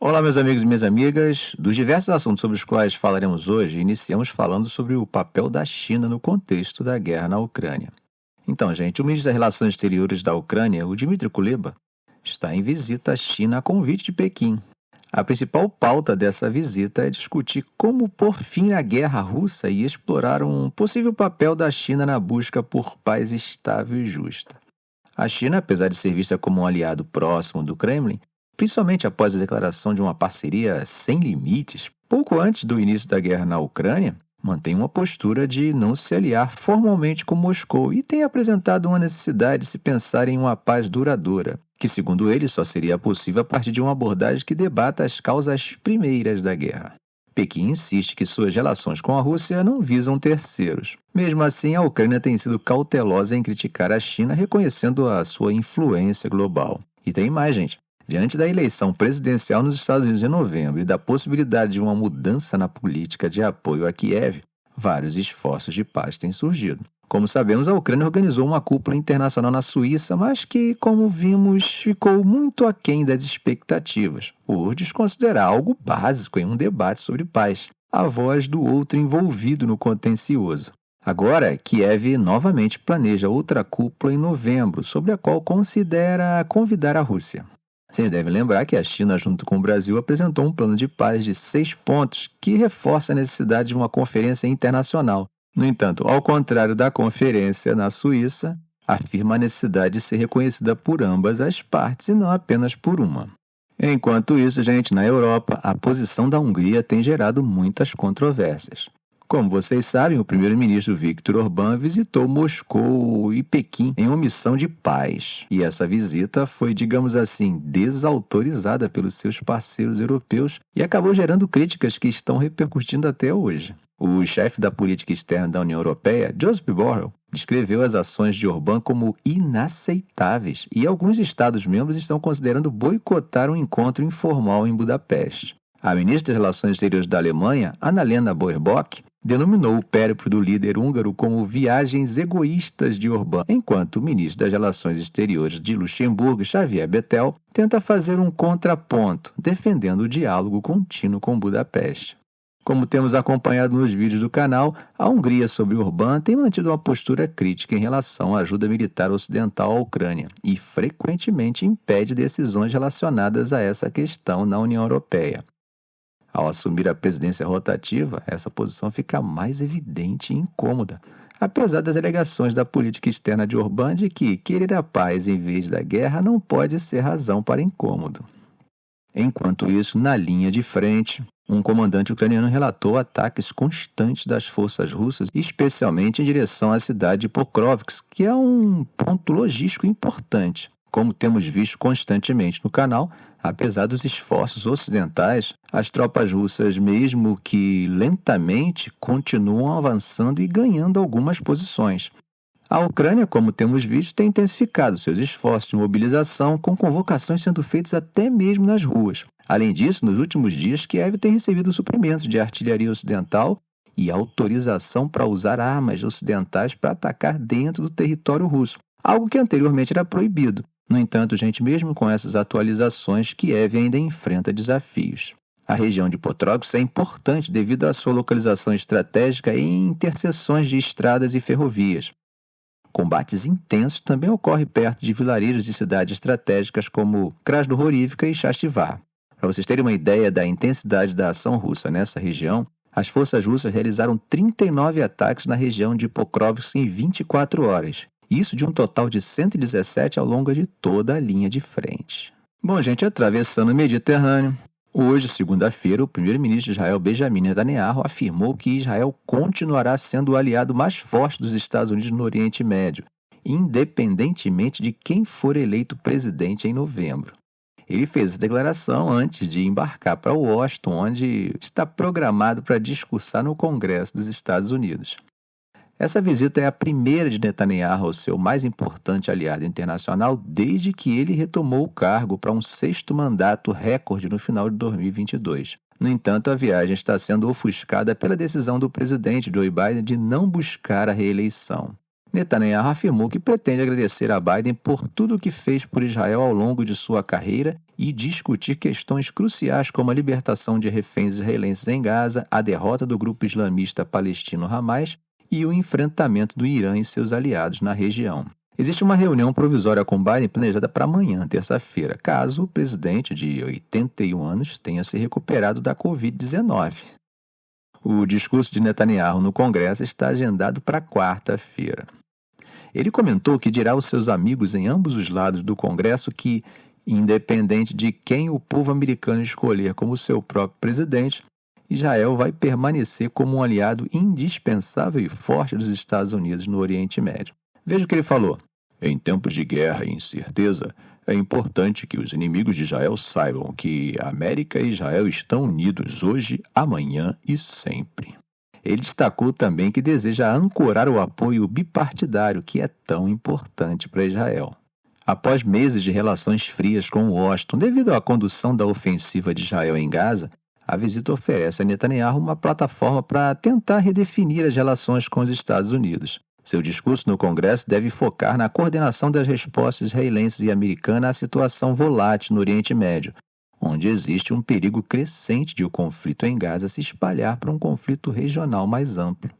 Olá, meus amigos e minhas amigas. Dos diversos assuntos sobre os quais falaremos hoje, iniciamos falando sobre o papel da China no contexto da guerra na Ucrânia. Então, gente, o ministro das Relações Exteriores da Ucrânia, o Dmitry Kuleba, está em visita à China a convite de Pequim. A principal pauta dessa visita é discutir como pôr fim à guerra russa e explorar um possível papel da China na busca por paz estável e justa. A China, apesar de ser vista como um aliado próximo do Kremlin, principalmente após a declaração de uma parceria sem limites, pouco antes do início da guerra na Ucrânia, mantém uma postura de não se aliar formalmente com Moscou e tem apresentado uma necessidade de se pensar em uma paz duradoura, que, segundo ele, só seria possível a partir de uma abordagem que debata as causas primeiras da guerra. Pequim insiste que suas relações com a Rússia não visam terceiros. Mesmo assim, a Ucrânia tem sido cautelosa em criticar a China, reconhecendo a sua influência global. E tem mais, gente. Diante da eleição presidencial nos Estados Unidos em novembro e da possibilidade de uma mudança na política de apoio a Kiev, vários esforços de paz têm surgido. Como sabemos, a Ucrânia organizou uma cúpula internacional na Suíça, mas que, como vimos, ficou muito aquém das expectativas, por desconsiderar algo básico em um debate sobre paz: a voz do outro envolvido no contencioso. Agora, Kiev novamente planeja outra cúpula em novembro, sobre a qual considera convidar a Rússia. Vocês devem lembrar que a China, junto com o Brasil, apresentou um plano de paz de 6 pontos que reforça a necessidade de uma conferência internacional. No entanto, ao contrário da conferência na Suíça, afirma a necessidade de ser reconhecida por ambas as partes e não apenas por uma. Enquanto isso, gente, na Europa, a posição da Hungria tem gerado muitas controvérsias. Como vocês sabem, o primeiro-ministro Viktor Orbán visitou Moscou e Pequim em uma missão de paz. E essa visita foi, digamos assim, desautorizada pelos seus parceiros europeus e acabou gerando críticas que estão repercutindo até hoje. O chefe da política externa da União Europeia, Josep Borrell, descreveu as ações de Orbán como inaceitáveis e alguns Estados-membros estão considerando boicotar um encontro informal em Budapeste. A ministra das Relações Exteriores da Alemanha, Annalena Baerbock, denominou o périplo do líder húngaro como viagens egoístas de Orbán, enquanto o ministro das Relações Exteriores de Luxemburgo, Xavier Bettel, tenta fazer um contraponto, defendendo o diálogo contínuo com Budapeste. Como temos acompanhado nos vídeos do canal, a Hungria, sob Orbán, tem mantido uma postura crítica em relação à ajuda militar ocidental à Ucrânia e frequentemente impede decisões relacionadas a essa questão na União Europeia. Ao assumir a presidência rotativa, essa posição fica mais evidente e incômoda, apesar das alegações da política externa de Orbán de que querer a paz em vez da guerra não pode ser razão para incômodo. Enquanto isso, na linha de frente, um comandante ucraniano relatou ataques constantes das forças russas, especialmente em direção à cidade de Pokrovsk, que é um ponto logístico importante. Como temos visto constantemente no canal, apesar dos esforços ocidentais, as tropas russas, mesmo que lentamente, continuam avançando e ganhando algumas posições. A Ucrânia, como temos visto, tem intensificado seus esforços de mobilização, com convocações sendo feitas até mesmo nas ruas. Além disso, nos últimos dias, Kiev tem recebido suprimentos de artilharia ocidental e autorização para usar armas ocidentais para atacar dentro do território russo, algo que anteriormente era proibido. No entanto, gente, mesmo com essas atualizações, Kiev ainda enfrenta desafios. A região de Pokrovsk é importante devido à sua localização estratégica em interseções de estradas e ferrovias. Combates intensos também ocorrem perto de vilarejos e cidades estratégicas como Krasnohorivka e Chasiv-Yar. Para vocês terem uma ideia da intensidade da ação russa nessa região, as forças russas realizaram 39 ataques na região de Pokrovsk em 24 horas. Isso de um total de 117 ao longo de toda a linha de frente. Bom, gente, atravessando o Mediterrâneo, hoje, segunda-feira, o primeiro-ministro de Israel, Benjamin Netanyahu, afirmou que Israel continuará sendo o aliado mais forte dos Estados Unidos no Oriente Médio, independentemente de quem for eleito presidente em novembro. Ele fez essa declaração antes de embarcar para Washington, onde está programado para discursar no Congresso dos Estados Unidos. Essa visita é a primeira de Netanyahu ao seu mais importante aliado internacional desde que ele retomou o cargo para um 6º mandato recorde no final de 2022. No entanto, a viagem está sendo ofuscada pela decisão do presidente Joe Biden de não buscar a reeleição. Netanyahu afirmou que pretende agradecer a Biden por tudo o que fez por Israel ao longo de sua carreira e discutir questões cruciais como a libertação de reféns israelenses em Gaza, a derrota do grupo islamista palestino Hamas e o enfrentamento do Irã e seus aliados na região. Existe uma reunião provisória com Biden planejada para amanhã, terça-feira, caso o presidente de 81 anos tenha se recuperado da Covid-19. O discurso de Netanyahu no Congresso está agendado para quarta-feira. Ele comentou que dirá aos seus amigos em ambos os lados do Congresso que, independente de quem o povo americano escolher como seu próprio presidente, Israel vai permanecer como um aliado indispensável e forte dos Estados Unidos no Oriente Médio. Veja o que ele falou. Em tempos de guerra e incerteza, é importante que os inimigos de Israel saibam que a América e Israel estão unidos hoje, amanhã e sempre. Ele destacou também que deseja ancorar o apoio bipartidário, que é tão importante para Israel. Após meses de relações frias com Washington, devido à condução da ofensiva de Israel em Gaza, a visita oferece a Netanyahu uma plataforma para tentar redefinir as relações com os Estados Unidos. Seu discurso no Congresso deve focar na coordenação das respostas israelenses e americanas à situação volátil no Oriente Médio, onde existe um perigo crescente de o conflito em Gaza se espalhar para um conflito regional mais amplo.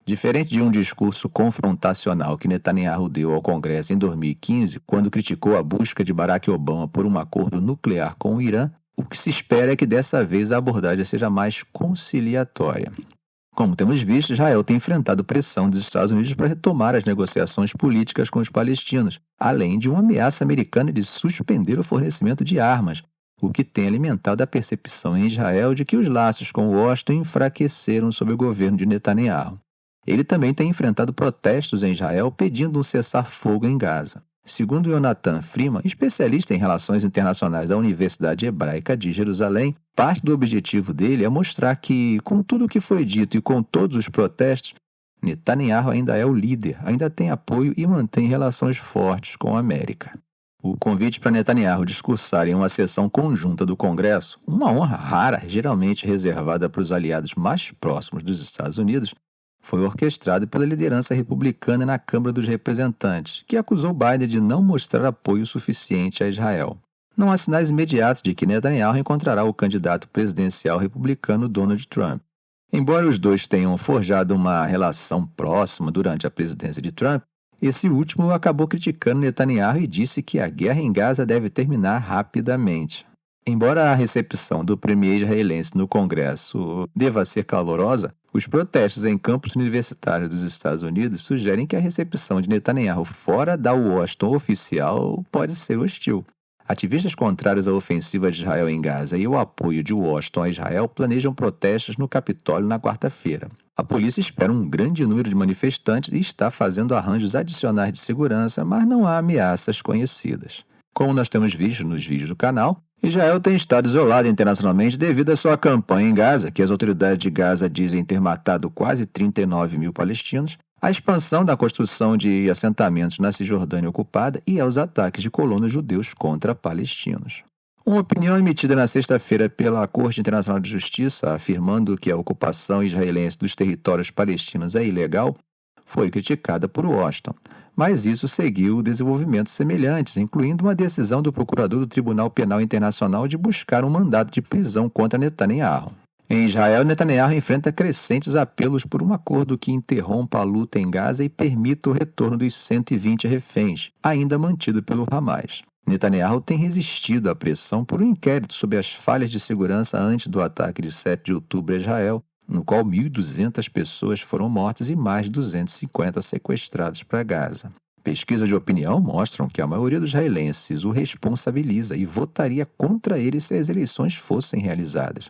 Diferente de um discurso confrontacional que Netanyahu deu ao Congresso em 2015, quando criticou a busca de Barack Obama por um acordo nuclear com o Irã, o que se espera é que dessa vez a abordagem seja mais conciliatória. Como temos visto, Israel tem enfrentado pressão dos Estados Unidos para retomar as negociações políticas com os palestinos, além de uma ameaça americana de suspender o fornecimento de armas, o que tem alimentado a percepção em Israel de que os laços com Washington enfraqueceram sob o governo de Netanyahu. Ele também tem enfrentado protestos em Israel pedindo um cessar-fogo em Gaza. Segundo Jonathan Freeman, especialista em relações internacionais da Universidade Hebraica de Jerusalém, parte do objetivo dele é mostrar que, com tudo o que foi dito e com todos os protestos, Netanyahu ainda é o líder, ainda tem apoio e mantém relações fortes com a América. O convite para Netanyahu discursar em uma sessão conjunta do Congresso, uma honra rara, geralmente reservada para os aliados mais próximos dos Estados Unidos, foi orquestrado pela liderança republicana na Câmara dos Representantes, que acusou Biden de não mostrar apoio suficiente a Israel. Não há sinais imediatos de que Netanyahu encontrará o candidato presidencial republicano Donald Trump. Embora os dois tenham forjado uma relação próxima durante a presidência de Trump, esse último acabou criticando Netanyahu e disse que a guerra em Gaza deve terminar rapidamente. Embora a recepção do premier israelense no Congresso deva ser calorosa, os protestos em campos universitários dos Estados Unidos sugerem que a recepção de Netanyahu fora da Washington oficial pode ser hostil. Ativistas contrários à ofensiva de Israel em Gaza e o apoio de Washington a Israel planejam protestos no Capitólio na quarta-feira. A polícia espera um grande número de manifestantes e está fazendo arranjos adicionais de segurança, mas não há ameaças conhecidas. Como nós temos visto nos vídeos do canal, Israel tem estado isolado internacionalmente devido à sua campanha em Gaza, que as autoridades de Gaza dizem ter matado quase 39 mil palestinos, a expansão da construção de assentamentos na Cisjordânia ocupada e aos ataques de colonos judeus contra palestinos. Uma opinião emitida na sexta-feira pela Corte Internacional de Justiça, afirmando que a ocupação israelense dos territórios palestinos é ilegal, foi criticada por Washington, mas isso seguiu desenvolvimentos semelhantes, incluindo uma decisão do procurador do Tribunal Penal Internacional de buscar um mandado de prisão contra Netanyahu. Em Israel, Netanyahu enfrenta crescentes apelos por um acordo que interrompa a luta em Gaza e permita o retorno dos 120 reféns, ainda mantido pelo Hamas. Netanyahu tem resistido à pressão por um inquérito sobre as falhas de segurança antes do ataque de 7 de outubro a Israel, no qual 1.200 pessoas foram mortas e mais de 250 sequestrados para Gaza. Pesquisas de opinião mostram que a maioria dos israelenses o responsabiliza e votaria contra ele se as eleições fossem realizadas.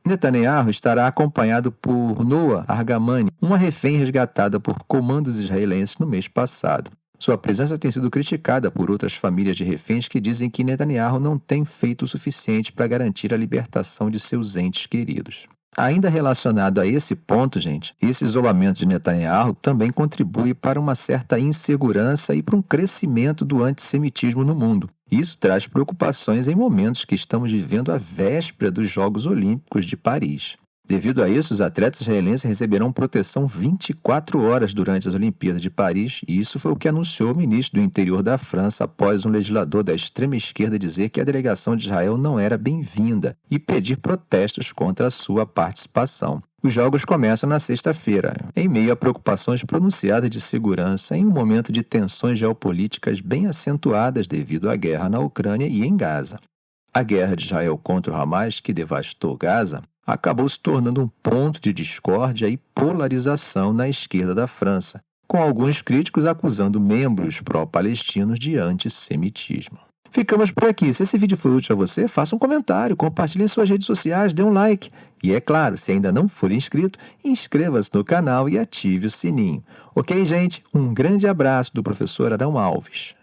Netanyahu estará acompanhado por Noa Argamani, uma refém resgatada por comandos israelenses no mês passado. Sua presença tem sido criticada por outras famílias de reféns que dizem que Netanyahu não tem feito o suficiente para garantir a libertação de seus entes queridos. Ainda relacionado a esse ponto, esse isolamento de Netanyahu também contribui para uma certa insegurança e para um crescimento do antissemitismo no mundo. Isso traz preocupações em momentos que estamos vivendo à véspera dos Jogos Olímpicos de Paris. Devido a isso, os atletas israelenses receberão proteção 24 horas durante as Olimpíadas de Paris, e isso foi o que anunciou o ministro do Interior da França após um legislador da extrema esquerda dizer que a delegação de Israel não era bem-vinda e pedir protestos contra a sua participação. Os jogos começam na sexta-feira, em meio a preocupações pronunciadas de segurança em um momento de tensões geopolíticas bem acentuadas devido à guerra na Ucrânia e em Gaza. A guerra de Israel contra o Hamas, que devastou Gaza, acabou se tornando um ponto de discórdia e polarização na esquerda da França, com alguns críticos acusando membros pró-palestinos de antissemitismo. Ficamos por aqui. Se esse vídeo foi útil a você, faça um comentário, compartilhe em suas redes sociais, dê um like. E é claro, se ainda não for inscrito, inscreva-se no canal e ative o sininho. Ok, gente? Um grande abraço do professor Arão Alves.